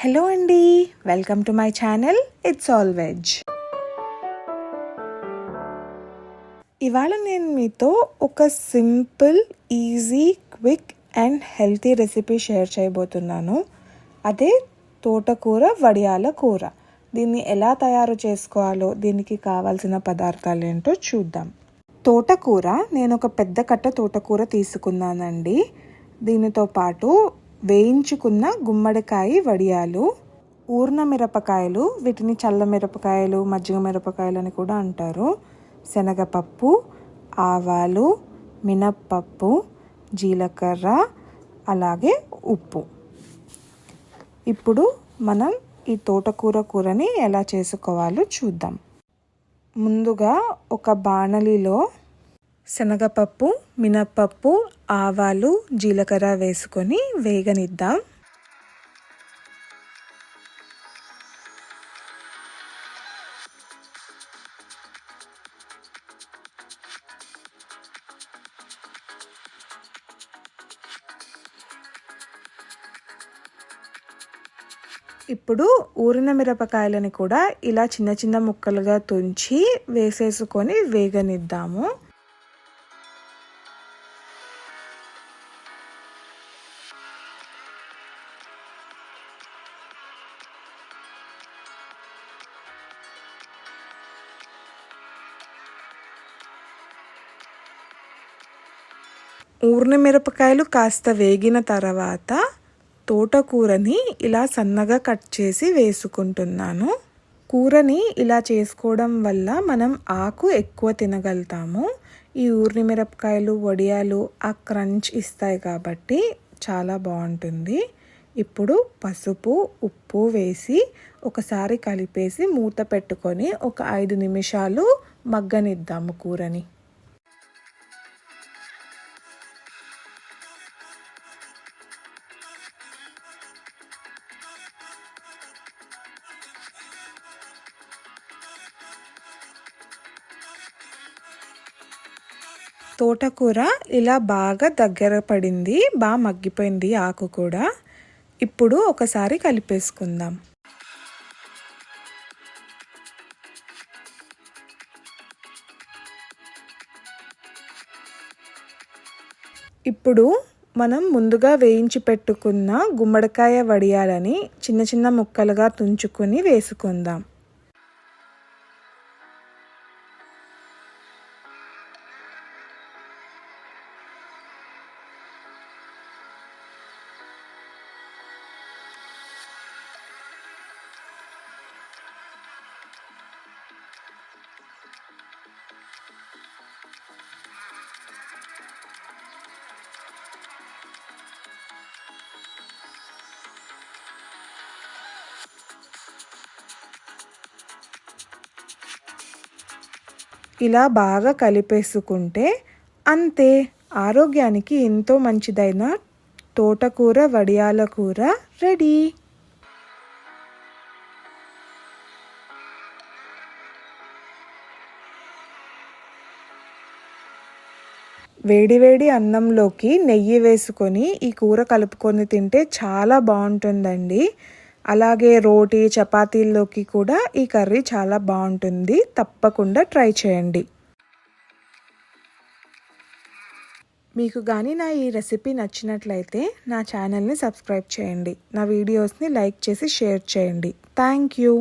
Hello అండి, welcome to my channel it's all veg. ఇవాళ నేను మీతో ఒక simple, easy, quick and healthy recipe share చేయబోతున్నాను. అదే తోటకూర వడియాల కూర. దీన్ని ఎలా తయారు చేసుకోవాలో, దీనికి కావాల్సిన పదార్థాలు ఏంటో చూద్దాం. తోటకూర, నేను ఒక పెద్ద కట్ట తోటకూర తీసుకున్నానండి. దీనితో పాటు వేయించుకున్న గుమ్మడికాయ వడియాలు, ఊర్న మిరపకాయలు, వీటిని చల్ల మిరపకాయలు, మజ్జిగ మిరపకాయలు అని కూడా అంటారు, శనగపప్పు, ఆవాలు, మినప్పప్పు, జీలకర్ర, అలాగే ఉప్పు. ఇప్పుడు మనం ఈ తోటకూర కూరని ఎలా చేసుకోవాలో చూద్దాం. ముందుగా ఒక బాణలిలో శనగపప్పు, మినప్పప్పు, ఆవాలు, జీలకర్ర వేసుకొని వేగనిద్దాం. ఇప్పుడు ఊరిన మిరపకాయలని కూడా ఇలా చిన్న చిన్న ముక్కలుగా తుంచి వేసేసుకొని వేగనిద్దాము. ఊరిన మిరపకాయలు కాస్త వేగిన తర్వాత తోటకూరని ఇలా సన్నగా కట్ చేసి వేసుకుంటున్నాను. కూరని ఇలా చేసుకోవడం వల్ల మనం ఆకు ఎక్కువ తినగలుగుతాము. ఈ ఊరిన మిరపకాయలు, వడియాలు ఆ క్రంచ్ ఇస్తాయి కాబట్టి చాలా బాగుంటుంది. ఇప్పుడు పసుపు, ఉప్పు వేసి ఒకసారి కలిపేసి మూత పెట్టుకొని ఒక 5 నిమిషాలు మగ్గనిద్దాము కూరని. తోటకూర ఇలా బాగా దగ్గర పడింది, బాగా మగ్గిపోయింది ఆకు కూడా. ఇప్పుడు ఒకసారి కలిపేసుకుందాం. ఇప్పుడు మనం ముందుగా వేయించి పెట్టుకున్న గుమ్మడికాయ వడియాలని చిన్న చిన్న ముక్కలుగా తుంచుకొని వేసుకుందాం. ఇలా బాగా కలిపేసుకుంటే అంతే, ఆరోగ్యానికి ఎంతో మంచిదైన తోటకూర వడియాల కూర రెడీ. వేడివేడి అన్నంలోకి నెయ్యి వేసుకొని ఈ కూర కలుపుకొని తింటే చాలా బాగుంటుందండి. అలాగే రోటీ, చపాతీల్లోకి కూడా ఈ కర్రీ చాలా బాగుంటుంది. తప్పకుండా ట్రై చేయండి. మీకు కానీ నా ఈ రెసిపీ నచ్చినట్లయితే నా ఛానల్ని సబ్స్క్రైబ్ చేయండి. నా వీడియోస్ని లైక్ చేసి షేర్ చేయండి. Thank you.